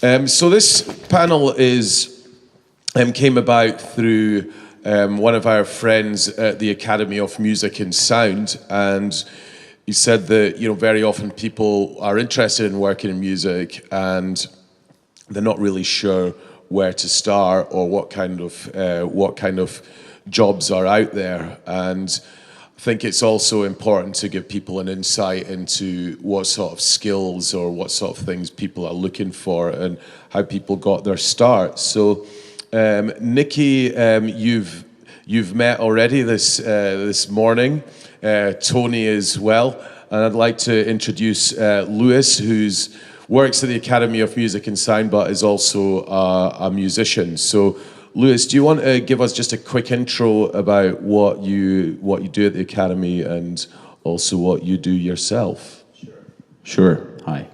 So this panel came about through one of our friends at the Academy of Music and Sound, and he said that very often people are interested in working in music and they're not really sure where to start or what kind of jobs are out there. And I think it's also important to give people an insight into what sort of skills or what sort of things people are looking for and how people got their start. So, Nikki, you've met already this morning. Tony as well, and I'd like to introduce Lewis, who's works at the Academy of Music and Sound, but is also a musician. So, Lewis, do you want to give us just a quick intro about what you do at the Academy and also what you do yourself? Sure. Hi.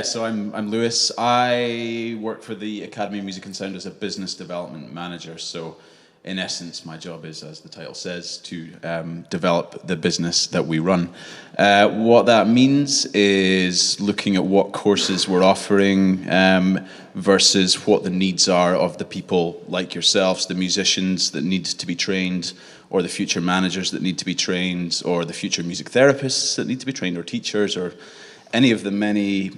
So I'm Lewis. I work for the Academy of Music and Sound as a business development manager. So, in essence, my job is, as the title says, to develop the business that we run. What that means is looking at what courses we're offering versus what the needs are of the people like yourselves, the musicians that need to be trained, or the future managers that need to be trained, or the future music therapists that need to be trained, or teachers, or any of the many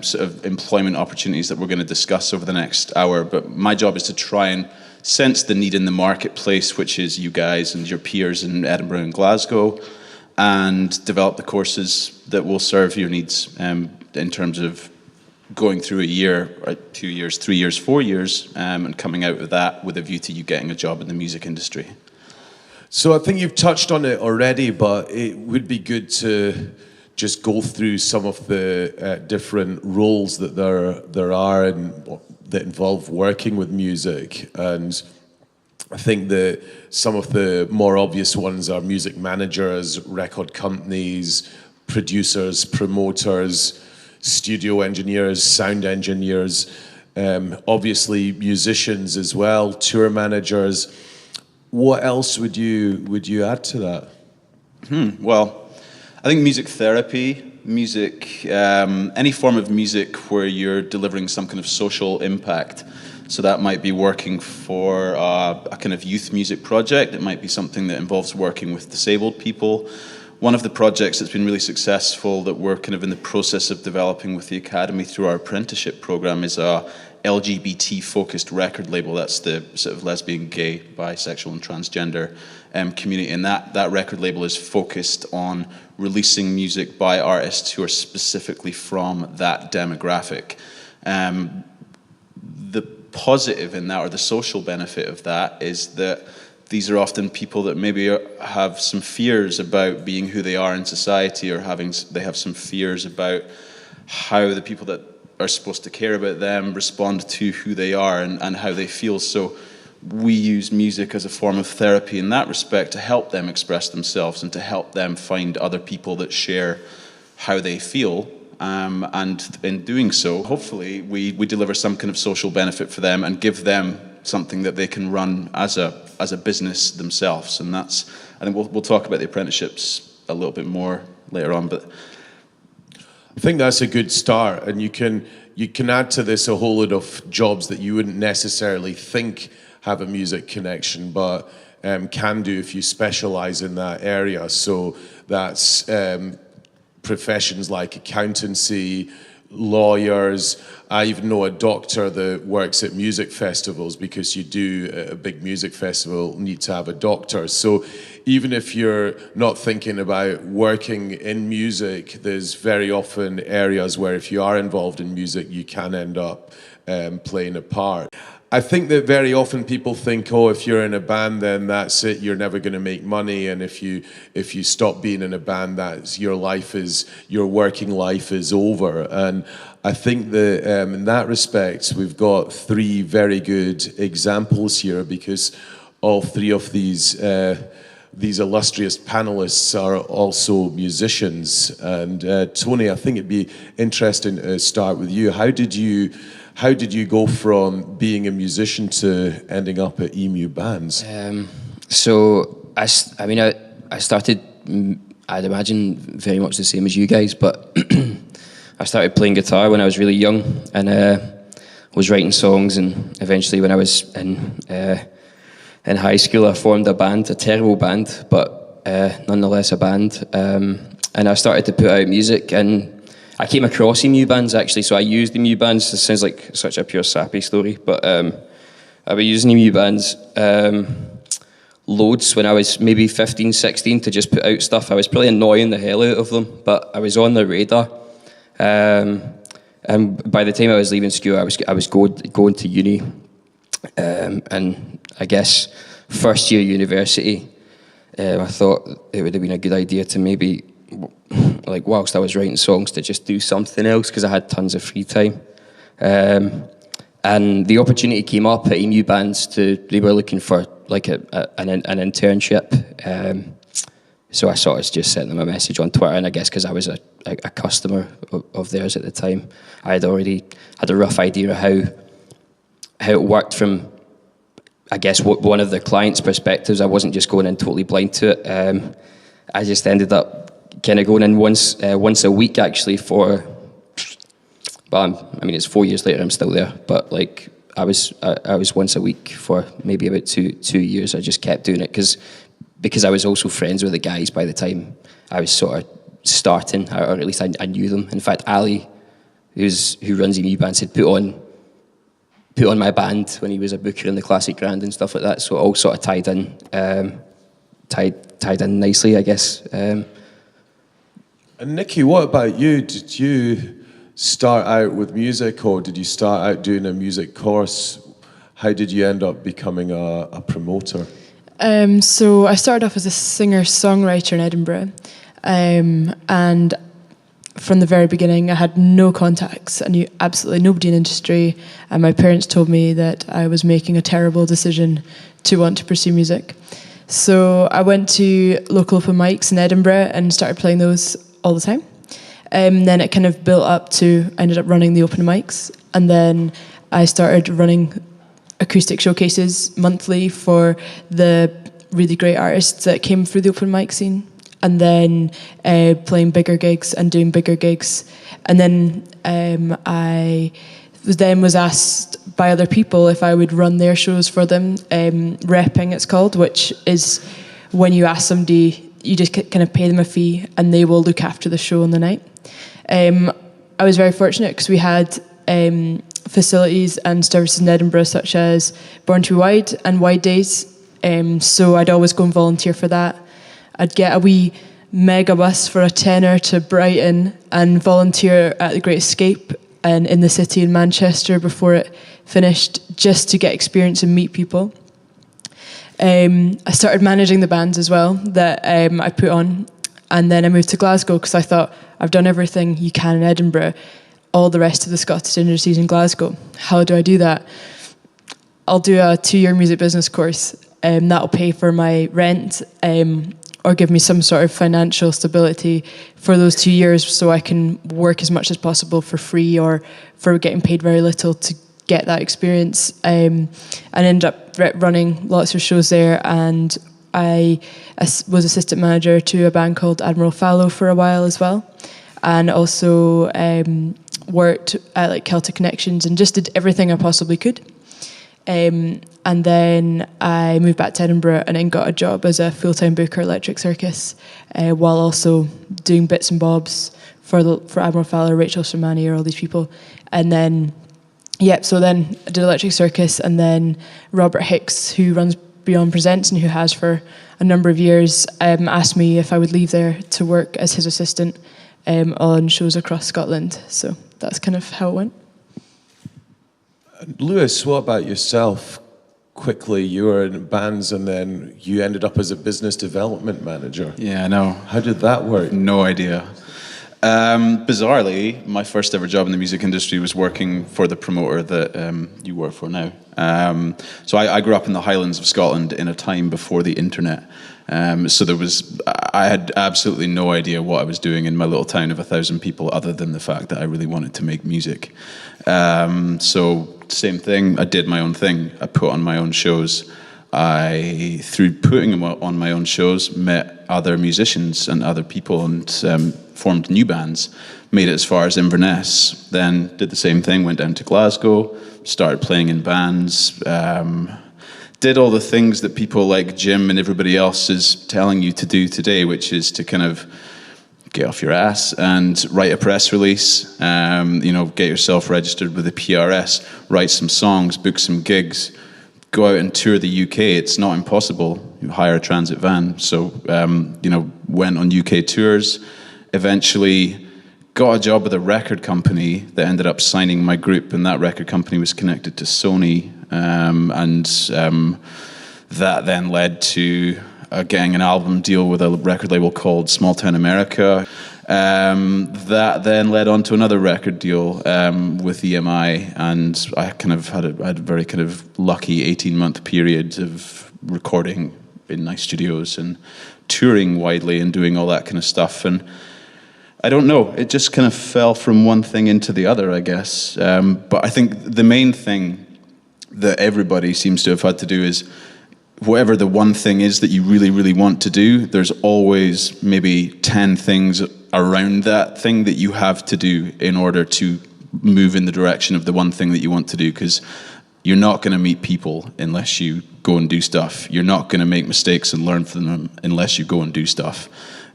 sort of employment opportunities that we're going to discuss over the next hour. But my job is to try and sense the need in the marketplace, which is you guys and your peers in Edinburgh and Glasgow, and develop the courses that will serve your needs in terms of going through a year, 2 years, 3 years, 4 years, and coming out of that with a view to you getting a job in the music industry. So I think you've touched on it already, but it would be good to just go through some of the different roles that there are and that involve working with music. And I think that some of the more obvious ones are music managers, record companies, producers, promoters, studio engineers, sound engineers, obviously musicians as well, tour managers. What else would you add to that? Well, I think music therapy, any form of music where you're delivering some kind of social impact. So that might be working for a kind of youth music project. It might be something that involves working with disabled people. One of the projects that's been really successful that we're kind of in the process of developing with the Academy through our apprenticeship program is a LGBT-focused record label. That's the sort of lesbian, gay, bisexual and transgender community. And that record label is focused on releasing music by artists who are specifically from that demographic. The positive in that, or the social benefit of that, is that these are often people that maybe have some fears about being who they are in society, or they have some fears about how the people that are supposed to care about them respond to who they are and how they feel. So we use music as a form of therapy in that respect to help them express themselves and to help them find other people that share how they feel. And in doing so, hopefully we deliver some kind of social benefit for them and give them something that they can run as a business themselves. And I think we'll talk about the apprenticeships a little bit more later on, but I think that's a good start, and you can add to this a whole lot of jobs that you wouldn't necessarily think have a music connection, but can do if you specialize in that area. So that's professions like accountancy, lawyers. I even know a doctor that works at music festivals, because you do a big music festival need to have a doctor. So even if you're not thinking about working in music, there's very often areas where if you are involved in music, you can end up playing a part. I think that very often people think, oh, if you're in a band, then that's it, you're never going to make money, and if you stop being in a band, that's your working life is over. And I think that in that respect, we've got three very good examples here, because all three of these illustrious panelists are also musicians. And Tony, I think it'd be interesting to start with you. How did you go from being a musician to ending up at Emu Bands? So I started, I'd imagine, very much the same as you guys, but I started playing guitar when I was really young, and was writing songs. And eventually, when I was in high school, I formed a band, a terrible band, but nonetheless a band. And I started to put out music, and I came across emu bands actually. So I used emu bands. This sounds like such a pure sappy story, but I was using emu bands loads when I was maybe 15, 16 to just put out stuff. I was probably annoying the hell out of them, but I was on the radar. And by the time I was leaving school, I was going to uni, and I guess first year university. I thought it would have been a good idea to maybe, like, whilst I was writing songs, to just do something else because I had tons of free time. And the opportunity came up at Emu Bands they were looking for like an internship. So I sort of just sent them a message on Twitter, and I guess because I was a customer of theirs at the time, I had already had a rough idea of how it worked from, I guess, one of the clients' perspectives. I wasn't just going in totally blind to it. I just ended up kind of going in once a week actually for. Well, I mean, it's 4 years later. I'm still there, but like I was once a week for maybe about two years. I just kept doing it because I was also friends with the guys by the time I was sort of starting, or at least I knew them. In fact, Ali, who runs Emu Bands, had put on my band when he was a booker in the Classic Grand and stuff like that. So it all sort of tied in nicely, I guess. And Nicky, what about you? Did you start out with music, or did you start out doing a music course? How did you end up becoming a promoter? So I started off as a singer-songwriter in Edinburgh, and from the very beginning I had no contacts. I knew absolutely nobody in the industry, and my parents told me that I was making a terrible decision to want to pursue music. So I went to local open mics in Edinburgh and started playing those all the time. Then it kind of built up to, I ended up running the open mics, and then I started running acoustic showcases monthly for the really great artists that came through the open mic scene, and then playing bigger gigs and doing bigger gigs. And then I was asked by other people if I would run their shows for them, repping it's called, which is when you ask somebody, you just kind of pay them a fee and they will look after the show on the night. I was very fortunate because we had facilities and services in Edinburgh such as Born to be Wide and Wide Days, so I'd always go and volunteer for that. I'd get a wee mega bus for a tenner to Brighton and volunteer at the Great Escape and in the city in Manchester before it finished, just to get experience and meet people. I started managing the bands as well that I put on, and then I moved to Glasgow because I thought, I've done everything you can in Edinburgh, all the rest of the Scottish industries in Glasgow. How do I do that? I'll do a 2-year music business course, that'll pay for my rent, or give me some sort of financial stability for those 2 years, so I can work as much as possible for free or for getting paid very little to get that experience, and ended up running lots of shows there. And I was assistant manager to a band called Admiral Fallow for a while as well, and also worked at like Celtic Connections and just did everything I possibly could. And then I moved back to Edinburgh and then got a job as a full-time booker at Electric Circus, while also doing bits and bobs for Admiral Fallow, Rachel Shermani, all these people. And then so then I did Electric Circus, and then Robert Hicks, who runs Beyond Presents and who has for a number of years, asked me if I would leave there to work as his assistant on shows across Scotland. So that's kind of how it went. Lewis, what about yourself? Quickly, you were in bands and then you ended up as a business development manager. Yeah, I know. How did that work? No idea. Bizarrely, my first ever job in the music industry was working for the promoter that you work for now. So I grew up in the Highlands of Scotland in a time before the internet. So I had absolutely no idea what I was doing in my little town of 1,000 people, other than the fact that I really wanted to make music. So same thing, I did my own thing. I put on my own shows. I, through putting them on my own shows, met other musicians and other people and formed new bands, made it as far as Inverness, then did the same thing, went down to Glasgow, started playing in bands, did all the things that people like Jim and everybody else is telling you to do today, which is to kind of get off your ass and write a press release, get yourself registered with the PRS, write some songs, book some gigs, go out and tour the UK. It's not impossible. You hire a transit van. So, went on UK tours, eventually got a job with a record company that ended up signing my group, and that record company was connected to Sony, that then led to getting an album deal with a record label called Small Town America. That then led on to another record deal with EMI, and I had a very kind of lucky 18-month period of recording in nice studios and touring widely and doing all that kind of stuff. And I don't know, it just kind of fell from one thing into the other, I guess. But I think the main thing that everybody seems to have had to do is, whatever the one thing is that you really, really want to do, there's always maybe 10 things around that thing that you have to do in order to move in the direction of the one thing that you want to do, because you're not going to meet people unless you go and do stuff. You're not going to make mistakes and learn from them unless you go and do stuff.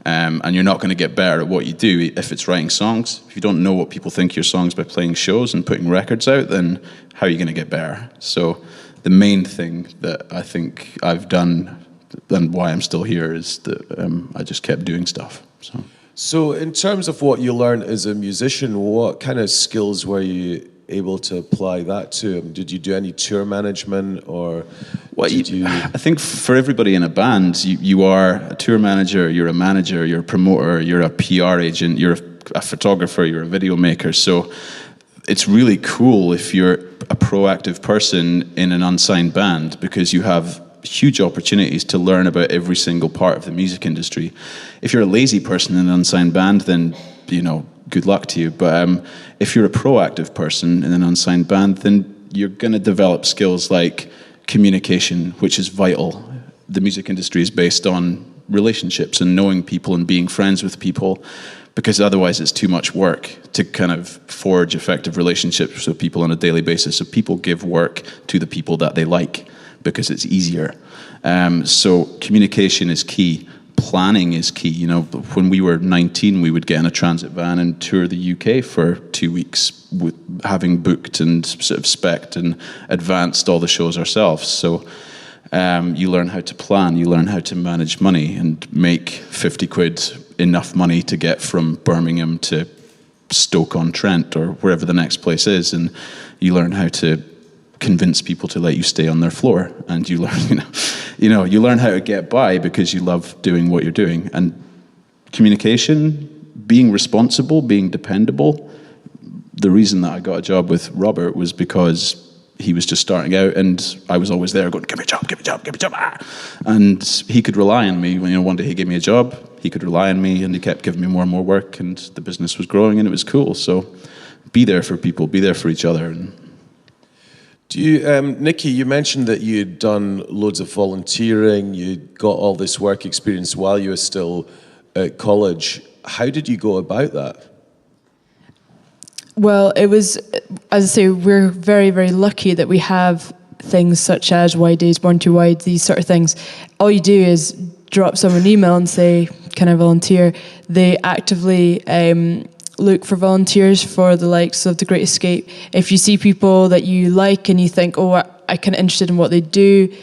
And you're not going to get better at what you do if it's writing songs. If you don't know what people think your songs by playing shows and putting records out, then how are you going to get better? So the main thing that I think I've done and why I'm still here is that I just kept doing stuff. So in terms of what you learned as a musician, what kind of skills were you able to apply that to? Did you do any tour management, or I think for everybody in a band, you are a tour manager, you're a manager, you're a promoter, you're a PR agent, you're a photographer, you're a video maker. So it's really cool if you're a proactive person in an unsigned band, because you have huge opportunities to learn about every single part of the music industry. If you're a lazy person in an unsigned band, then, good luck to you. But if you're a proactive person in an unsigned band, then you're going to develop skills like communication, which is vital. The music industry is based on relationships and knowing people and being friends with people, because otherwise it's too much work to kind of forge effective relationships with people on a daily basis. So people give work to the people that they like because it's easier. So communication is key. Planning is key. When we were 19, we would get in a transit van and tour the UK for 2 weeks, having booked and sort of spec'd and advanced all the shows ourselves. So you learn how to plan, you learn how to manage money and make 50 quid enough money to get from Birmingham to Stoke-on-Trent or wherever the next place is, and you learn how to convince people to let you stay on their floor, and you learn, you learn how to get by because you love doing what you're doing. And communication, being responsible, being dependable. The reason that I got a job with Robert was because he was just starting out, and I was always there going, give me a job, give me a job, give me a job. And he could rely on me. One day he gave me a job, he could rely on me, and he kept giving me more and more work, and the business was growing, and it was cool. So be there for people, be there for each other. And do you, Nikki, you mentioned that you'd done loads of volunteering, you got all this work experience while you were still at college. How did you go about that? Well, it was, as I say, we're very, very lucky that we have things such as Wide Days, Born Too Wide, these sort of things. All you do is drop someone an email and say, can I volunteer? They actively look for volunteers for the likes of The Great Escape. If you see people that you like and you think, oh, I'm kind of interested in what they do,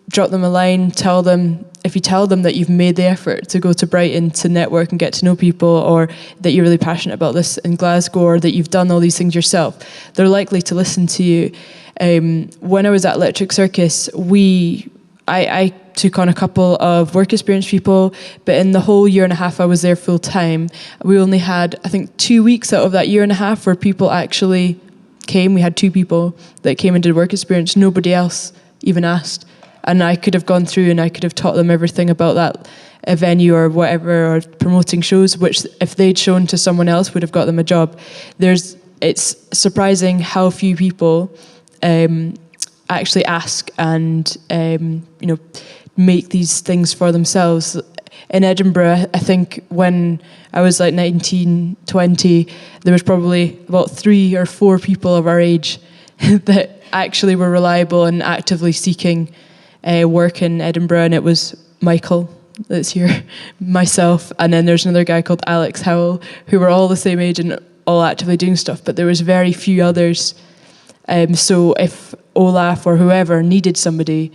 drop them a line, tell them. If you tell them that you've made the effort to go to Brighton to network and get to know people, or that you're really passionate about this in Glasgow, or that you've done all these things yourself, they're likely to listen to you. When I was at Electric Circus, I took on a couple of work experience people, but in the whole year and a half I was there full time, we only had, I think, 2 weeks out of that year and a half where people actually came. We had 2 people that came and did work experience. Nobody else even asked. And I could have gone through and I could have taught them everything about that venue or whatever, or promoting shows, which if they'd shown to someone else would have got them a job. It's surprising how few people actually ask and make these things for themselves. In Edinburgh, I think when I was like 19, 20, there was probably about 3 or 4 people of our age that actually were reliable and actively seeking work in Edinburgh, and it was Michael that's here, myself, and then there's another guy called Alex Howell, who were all the same age and all actively doing stuff, but there was very few others. So if Olaf or whoever needed somebody,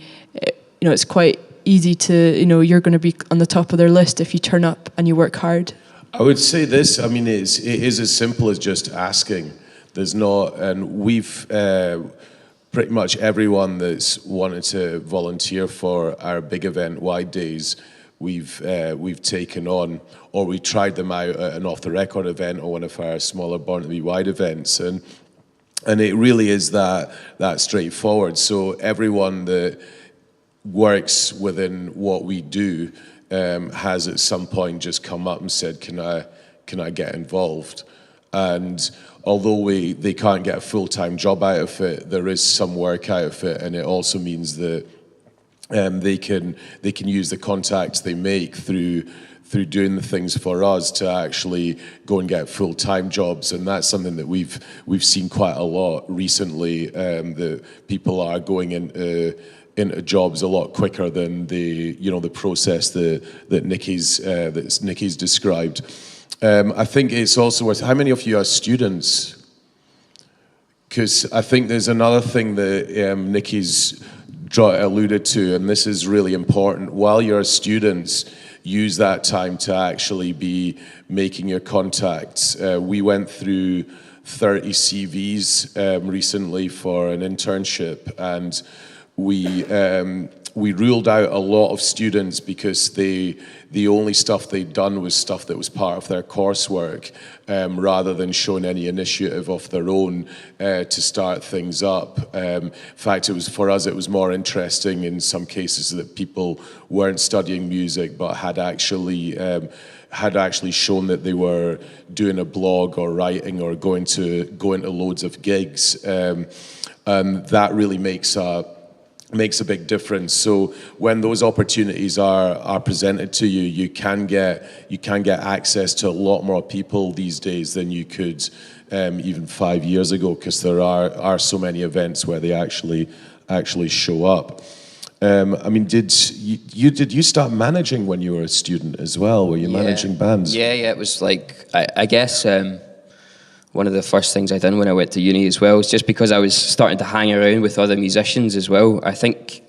it's quite easy to, you're going to be on the top of their list if you turn up and you work hard. I would say this, I mean, it is as simple as just asking. There's not, and we've, pretty much everyone that's wanted to volunteer for our big event, Wide Days, we've taken on, or we tried them out at an off-the-record event or one of our smaller Born to Be Wide events, and it really is that straightforward. So everyone that works within what we do has at some point just come up and said, can I get involved? And although they can't get a full-time job out of it, there is some work out of it, and it also means that they can use the contacts they make through doing the things for us to actually go and get full-time jobs. And that's something that we've seen quite a lot recently, that people are going into jobs a lot quicker than the process that Nikki's described. I think it's also worth, how many of you are students? Because I think there's another thing that Nikki's alluded to, and this is really important. While you're students, use that time to actually be making your contacts. We went through 30 CVs recently for an internship, and we ruled out a lot of students because the only stuff they'd done was stuff that was part of their coursework, rather than showing any initiative of their own to start things up. In fact, for us it was more interesting in some cases that people weren't studying music but had actually shown that they were doing a blog or writing or going into loads of gigs, and that really makes a big difference. So when those opportunities are presented to you, you can get access to a lot more people these days than you could even 5 years ago, because there are so many events where they actually show up. I mean, did you start managing when you were a student as well? Were you managing bands? Yeah, it was like, I guess one of the first things I done when I went to uni as well was just because I was starting to hang around with other musicians as well. I think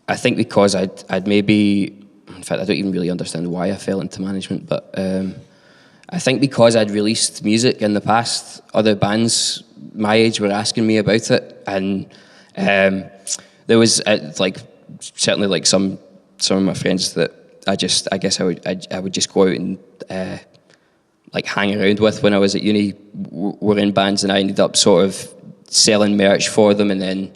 because I'd maybe, in fact, I don't even really understand why I fell into management, but I think because I'd released music in the past, other bands my age were asking me about it, and there was certainly like some of my friends that I guess I would just go out and like hang around with when I was at uni were in bands, and I ended up sort of selling merch for them, and then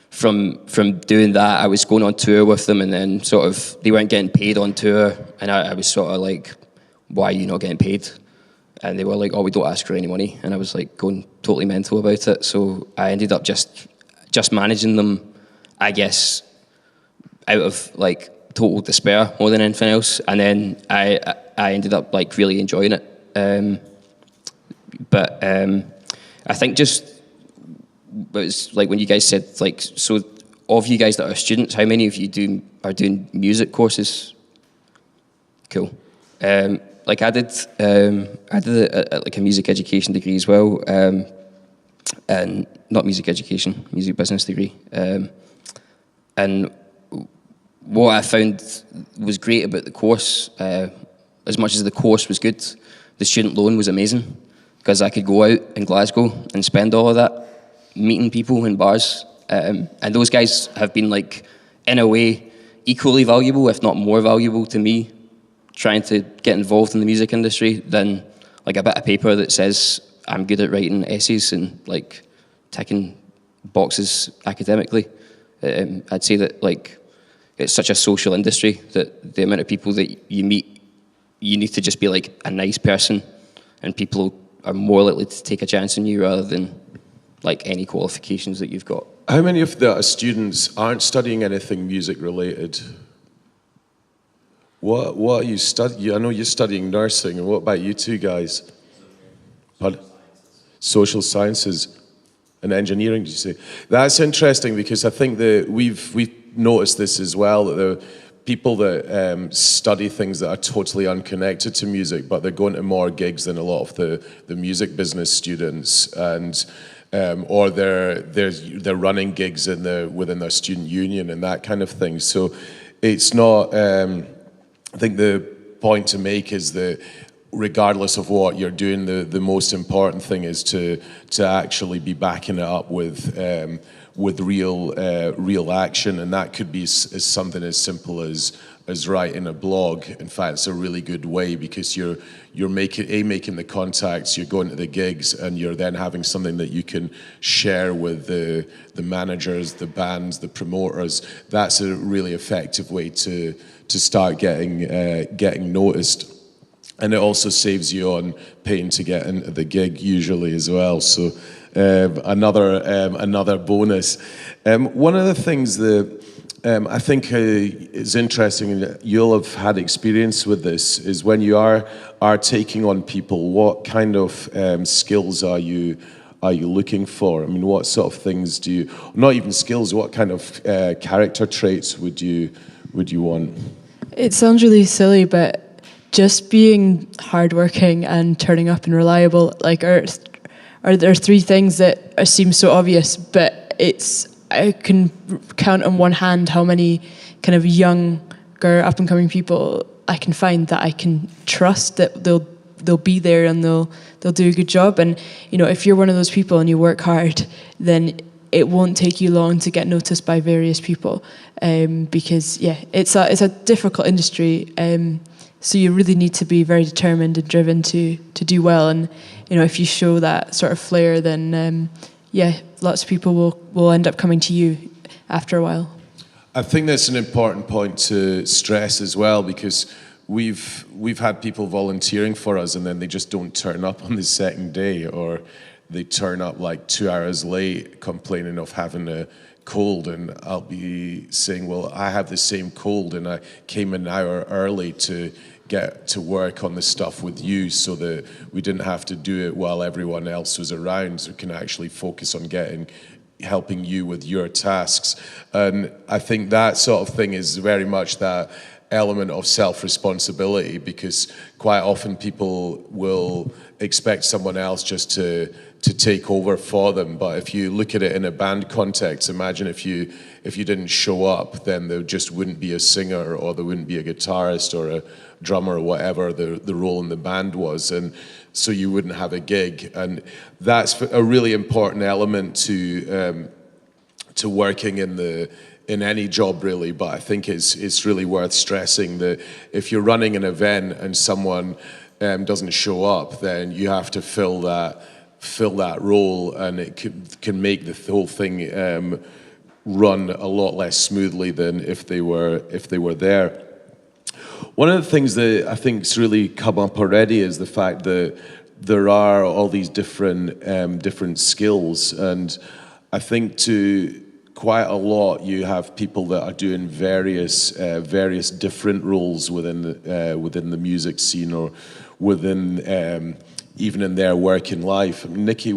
from doing that I was going on tour with them, and then sort of they weren't getting paid on tour, and I was sort of like, why are you not getting paid? And they were like, oh, we don't ask for any money, and I was like going totally mental about it. So I ended up just managing them, I guess, out of like total despair more than anything else, and then I ended up like really enjoying it. But I think just it was like when you guys said, like, so of you guys that are students, how many of you are doing music courses? Cool. Like I did like a music education degree as well, and not music education, music business degree. And what I found was great about the course, as much as the course was good, the student loan was amazing, because I could go out in Glasgow and spend all of that meeting people in bars. And those guys have been, like, in a way, equally valuable, if not more valuable to me, trying to get involved in the music industry than, like, a bit of paper that says I'm good at writing essays and, like, ticking boxes academically. I'd say that, like, it's such a social industry that the amount of people that you meet, you need to just be like a nice person, and people are more likely to take a chance on you rather than like any qualifications that you've got. How many of the students aren't studying anything music related? What are you studying? I know you're studying nursing, and what about you two guys? Pardon? Social sciences and engineering, did you say? That's interesting because I think that we've noticed this as well, that the people that study things that are totally unconnected to music, but they're going to more gigs than a lot of the music business students, and or they're running gigs within their student union and that kind of thing. So it's not. I think the point to make is that regardless of what you're doing, the most important thing is to actually be backing it up with real action, and that could be as something as simple as writing a blog. In fact, it's a really good way because you're making the contacts, you're going to the gigs, and you're then having something that you can share with the managers, the bands, the promoters. That's a really effective way to start getting noticed. And it also saves you on paying to get into the gig usually as well. So another bonus. One of the things that I think is interesting, and you'll have had experience with this, is when you are taking on people, what kind of skills are you looking for? I mean, what sort of things do you, not even skills, what kind of character traits would you want? It sounds really silly, but just being hardworking and turning up and reliable, like, are there three things that seem so obvious, but I can count on one hand how many kind of younger, up and coming people I can find that I can trust that they'll be there and they'll do a good job. And if you're one of those people and you work hard, then it won't take you long to get noticed by various people, because it's a difficult industry. So you really need to be very determined and driven to do well. And if you show that sort of flair, then lots of people will end up coming to you after a while. I think that's an important point to stress as well, because we've had people volunteering for us and then they just don't turn up on the second day, or they turn up like 2 hours late complaining of having a cold, and I'll be saying, well, I have the same cold and I came an hour early to get to work on the stuff with you so that we didn't have to do it while everyone else was around, so we can actually focus on helping you with your tasks. And I think that sort of thing is very much that element of self-responsibility, because quite often people will expect someone else just to take over for them. But if you look at it in a band context, imagine if you didn't show up, then there just wouldn't be a singer, or there wouldn't be a guitarist or a drummer, or whatever the role in the band was, and so you wouldn't have a gig. And that's a really important element to working in any job, really. But I think it's really worth stressing that if you're running an event and someone doesn't show up, then you have to fill that role, and it can make the whole thing run a lot less smoothly than if they were there. One of the things that I think's really come up already is the fact that there are all these different skills, and I think to quite a lot you have people that are doing various different roles within the music scene, or within even in their working life. I mean, Nikki,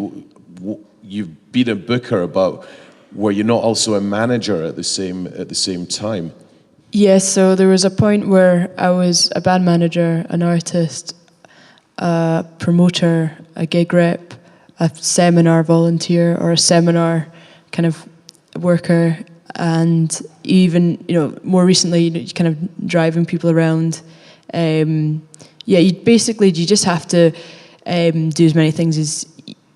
you've been a booker, but were you not also a manager at the same time? Yes, so there was a point where I was a band manager, an artist, a promoter, a gig rep, a seminar volunteer, or a seminar kind of worker, and even more recently, kind of driving people around. You just have to do as many things as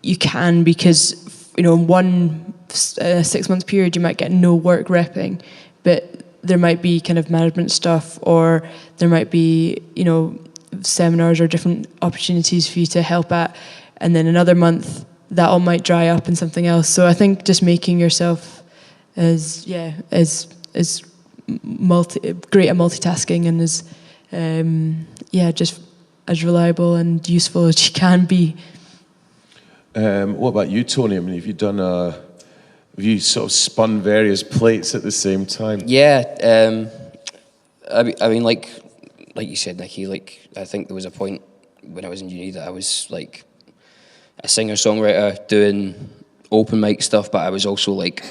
you can, because in one 6 month period you might get no work repping, but there might be kind of management stuff, or there might be seminars or different opportunities for you to help at, and then another month that all might dry up in something else. So I think just making yourself as great at multitasking, and just as reliable and useful as you can be. What about you, Tony? I mean, have you done You sort of spun various plates at the same time. Yeah, I mean, like you said, Nicky. Like, I think there was a point when I was in uni that I was like a singer-songwriter doing open mic stuff, but I was also like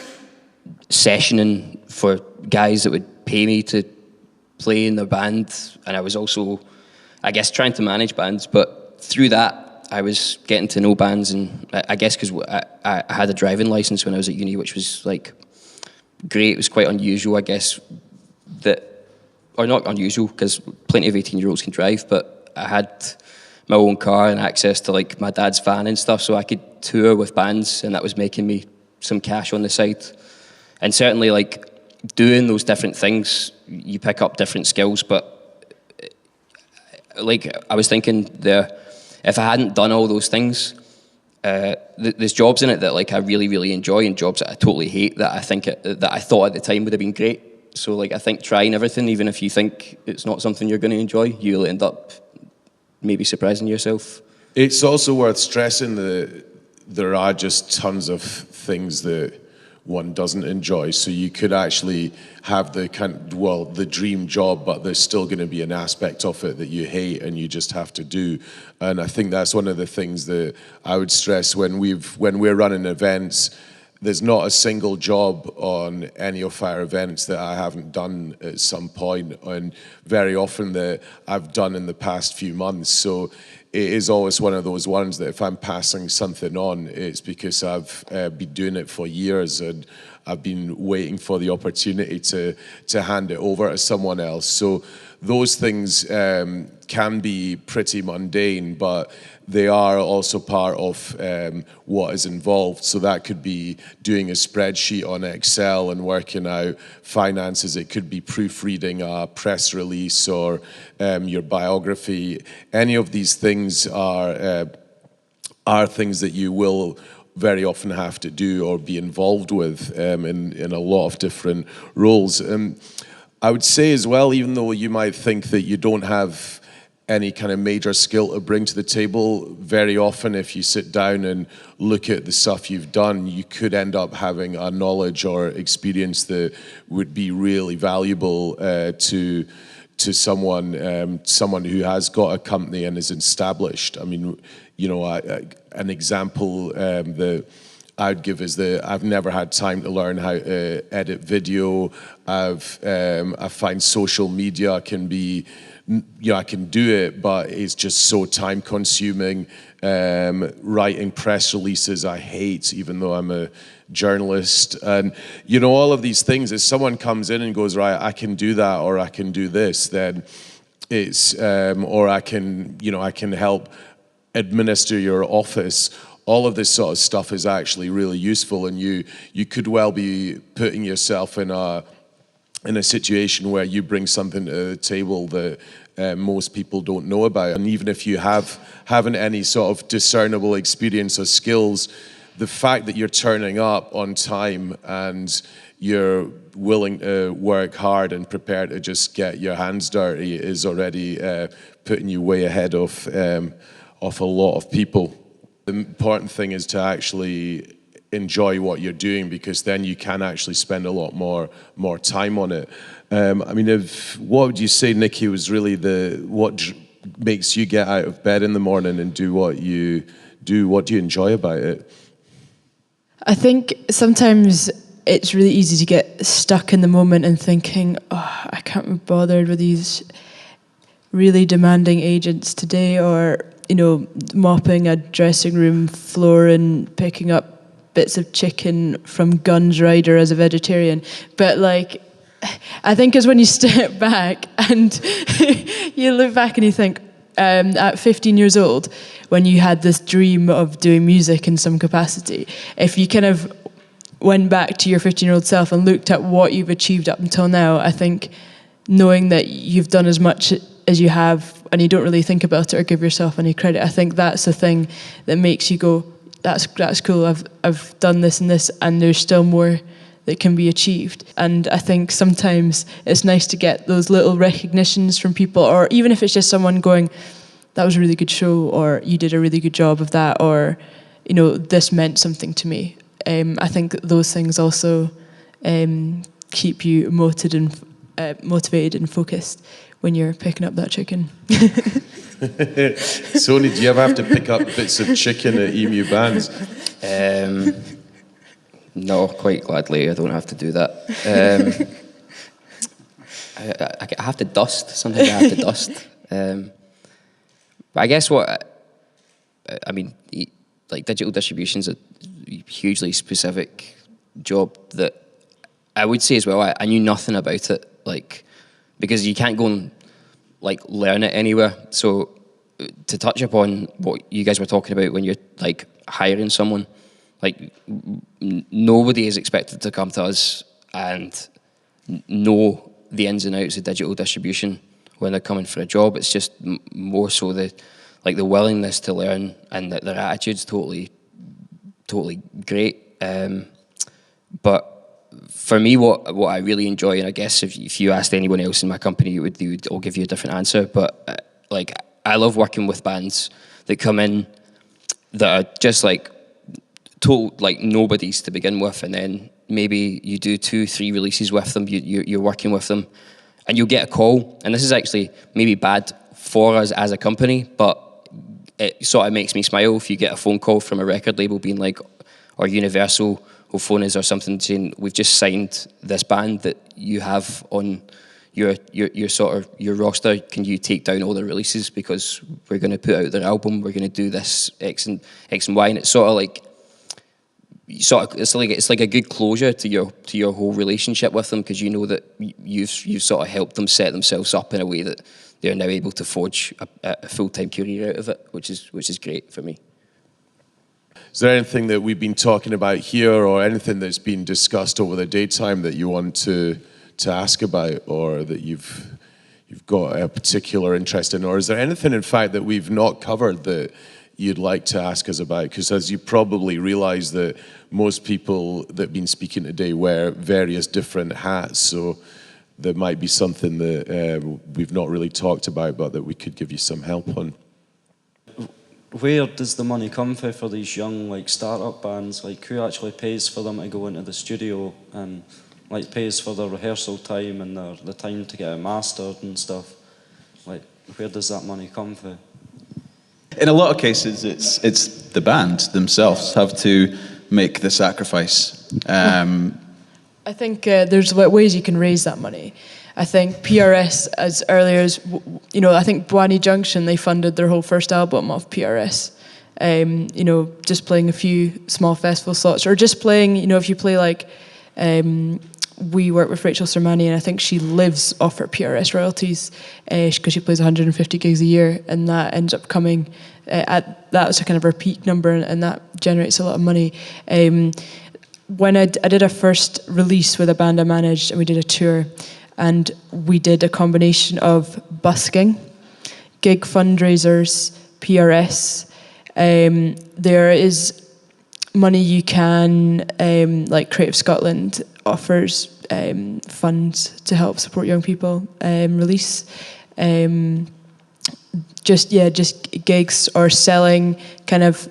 sessioning for guys that would pay me to play in their band, and I was also, I guess, trying to manage bands. But through that, I was getting to know bands, and I guess because I had a driving license when I was at uni, which was like great. It was quite unusual, I guess, or not unusual, because plenty of 18-year-olds can drive, but I had my own car and access to like my dad's van and stuff, so I could tour with bands, and that was making me some cash on the side. And certainly, like, doing those different things, you pick up different skills. But like, I was thinking there, if I hadn't done all those things, there's jobs in it that like I really, really enjoy, and jobs that I totally hate that I thought at the time would have been great. So like, I think trying everything, even if you think it's not something you're going to enjoy, you'll end up maybe surprising yourself. It's also worth stressing that there are just tons of things that one doesn't enjoy. So you could actually have the dream job, but there's still going to be an aspect of it that you hate and you just have to do. And I think that's one of the things that I would stress when we're running events. There's not a single job on any of our events that I haven't done at some point, and very often that I've done in the past few months. So it is always one of those ones that if I'm passing something on, it's because I've been doing it for years and I've been waiting for the opportunity to hand it over to someone else. So those things can be pretty mundane, but they are also part of what is involved. So that could be doing a spreadsheet on Excel and working out finances. It could be proofreading a press release or your biography. Any of these things are things that you will very often have to do or be involved with in a lot of different roles. I would say as well, even though you might think that you don't have any kind of major skill to bring to the table, very often if you sit down and look at the stuff you've done, you could end up having a knowledge or experience that would be really valuable to someone who has got a company and is established. I mean, you know, an example that I'd give is that I've never had time to learn how to edit video. I find social media can be, you know, I can do it, but it's just so time consuming. Writing press releases I hate, even though I'm a journalist. And, you know, all of these things, if someone comes in and goes, right, I can do that, or I can do this, then it's, or I can help administer your office. All of this sort of stuff is actually really useful, and you could well be putting yourself in a situation where you bring something to the table that most people don't know about. And even if you haven't any sort of discernible experience or skills, the fact that you're turning up on time and you're willing to work hard and prepared to just get your hands dirty is already putting you way ahead of a lot of people. The important thing is to actually enjoy what you're doing, because then you can actually spend a lot more time on it. I mean, what would you say, Nicky, was really what makes you get out of bed in the morning and do what you do? What do you enjoy about it? I think sometimes it's really easy to get stuck in the moment and thinking, oh, I can't be bothered with these really demanding agents today, or, you know, mopping a dressing room floor and picking up bits of chicken from Guns Rider as a vegetarian. But like, I think it's when you step back and you look back and you think, at 15 years old, when you had this dream of doing music in some capacity, if you kind of went back to your 15-year-old self and looked at what you've achieved up until now, I think knowing that you've done as much as you have and you don't really think about it or give yourself any credit, I think that's the thing that makes you go, that's cool, I've done this and this, and there's still more that can be achieved. And I think sometimes it's nice to get those little recognitions from people, or even if it's just someone going, that was a really good show, or you did a really good job of that, or, you know, this meant something to me. I think those things also keep you motivated and focused when you're picking up that chicken. Sony, do you ever have to pick up bits of chicken at Emu Bands? No, quite gladly, I don't have to do that. I have to dust. Sometimes I have to dust. But I guess like digital distribution is a hugely specific job that I would say as well. I knew nothing about it, like, because you can't go and like learn it anywhere. So to touch upon what you guys were talking about when you're like hiring someone, like nobody is expected to come to us and know the ins and outs of digital distribution when they're coming for a job. It's just more so the willingness to learn, and that their attitude's totally great. But for me, what I really enjoy, and I guess if you asked anyone else in my company, they would all give you a different answer. But like, I love working with bands that come in that are just like total like nobodies to begin with, and then maybe you do 2-3 releases with them. You're working with them, and you'll get a call. And this is actually maybe bad for us as a company, but it sort of makes me smile if you get a phone call from a record label being like, or Universal will phone us or something saying, we've just signed this band that you have on your roster. Can you take down all the releases because we're going to put out their album? We're going to do this X and Y, and it's sort of like it's like a good closure to your whole relationship with them, because you know that you've sort of helped them set themselves up in a way that they're now able to forge a full-time career out of it, which is great for me. Is there anything that we've been talking about here, or anything that's been discussed over the daytime that you want to ask about, or that you've got a particular interest in, or is there anything, in fact, that we've not covered that you'd like to ask us about? Because as you probably realise, that most people that have been speaking today wear various different hats, so there might be something that we've not really talked about, but that we could give you some help on. Where does the money come from for these young like start-up bands? Like, who actually pays for them to go into the studio and like pays for their rehearsal time and the time to get it mastered and stuff? Like, where does that money come from? In a lot of cases, it's the band themselves have to make the sacrifice. I think there's ways you can raise that money. I think PRS, as earlier as, I think Bwani Junction, they funded their whole first album off PRS. Just playing a few small festival slots, or just playing, if you play like, we work with Rachel Sermani, and I think she lives off her PRS royalties because she plays 150 gigs a year, and that ends up coming that's a kind of her peak number, and that generates a lot of money. When I did a first release with a band I managed, and we did a tour, and we did a combination of busking, gig fundraisers, PRS. There is money you can, like Creative Scotland offers funds to help support young people release. Just gigs, or selling kind of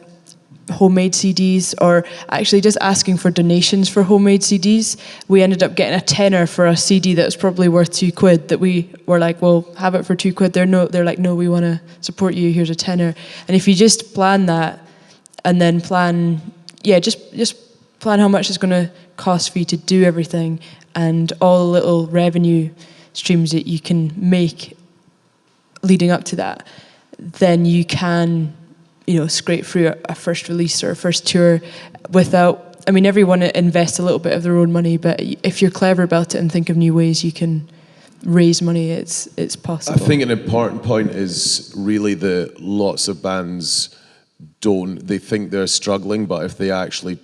homemade CDs, or actually just asking for donations for homemade CDs. We ended up getting a tenner for a CD that was probably worth £2 that we were like, well, have it for £2. They're like, no, we want to support you, here's a tenner. And if you just plan that, and then plan how much it's going to cost for you to do everything, and all the little revenue streams that you can make leading up to that, then you can scrape through a first release or a first tour without, everyone invests a little bit of their own money, but if you're clever about it and think of new ways you can raise money, it's possible. I think an important point is really that lots of bands they think they're struggling, but if they actually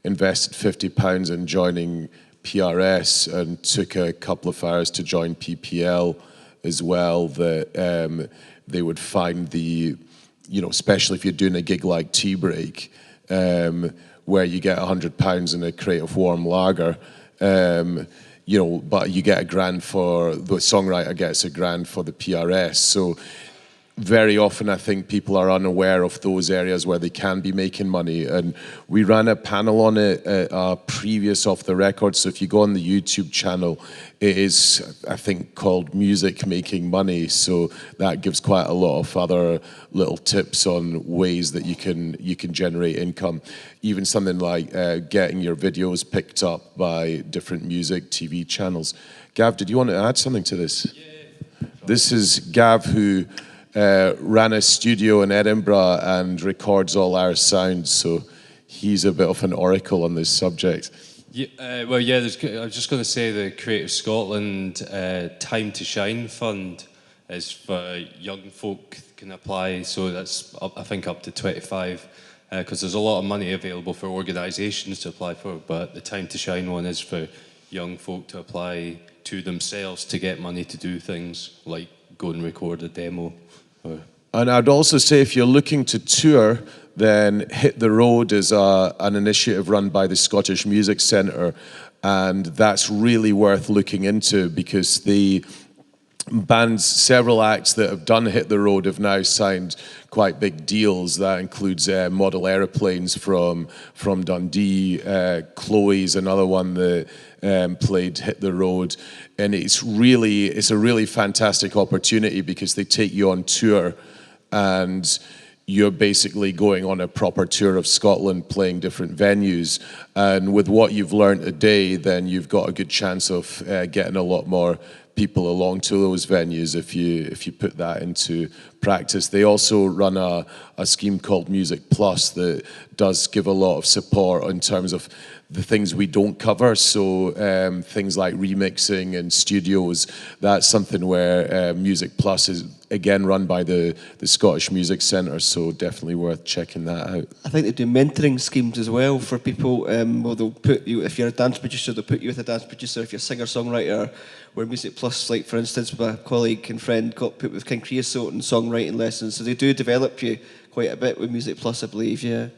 invested £50 in joining PRS and took a couple of hours to join PPL as well, that they would find especially if you're doing a gig like Tea Break, where you get £100 in a crate of warm lager, but you get £1,000 for the songwriter gets £1,000 for the PRS. So very often I think people are unaware of those areas where they can be making money. And we ran a panel on it at a previous Off the Record. So if you go on the YouTube channel, it is, I think, called Music Making Money. So that gives quite a lot of other little tips on ways that you can generate income. Even something like getting your videos picked up by different music TV channels. Gav, did you want to add something to this? Yeah. This is Gav, who ran a studio in Edinburgh and records all our sounds, so he's a bit of an oracle on this subject. Yeah, well, yeah, I was just going to say the Creative Scotland Time to Shine Fund is for young folk can apply, so that's I think up to 25, because there's a lot of money available for organisations to apply for, but the Time to Shine one is for young folk to apply to themselves to get money to do things like go and record a demo. And I'd also say if you're looking to tour, then Hit the Road is an initiative run by the Scottish Music Centre, and that's really worth looking into because the bands, several acts that have done Hit the Road have now signed quite big deals. That includes Model Aeroplanes from Dundee, Chloe's another one that played Hit the Road, and it's a really fantastic opportunity because they take you on tour and you're basically going on a proper tour of Scotland playing different venues, and with what you've learned today, then you've got a good chance of getting a lot more people along to those venues if you put that into practice. They also run a scheme called Music Plus that does give a lot of support in terms of the things we don't cover, so things like remixing and studios. That's something where Music Plus is again run by the Scottish Music Centre, so definitely worth checking that out. I think they do mentoring schemes as well for people. Well, they'll put you, if you're a dance producer, they'll put you with a dance producer. If you're a singer-songwriter, where Music Plus, like for instance, my colleague and friend got put with King Creosote and songwriting lessons, so they do develop you quite a bit with Music Plus, I believe, yeah.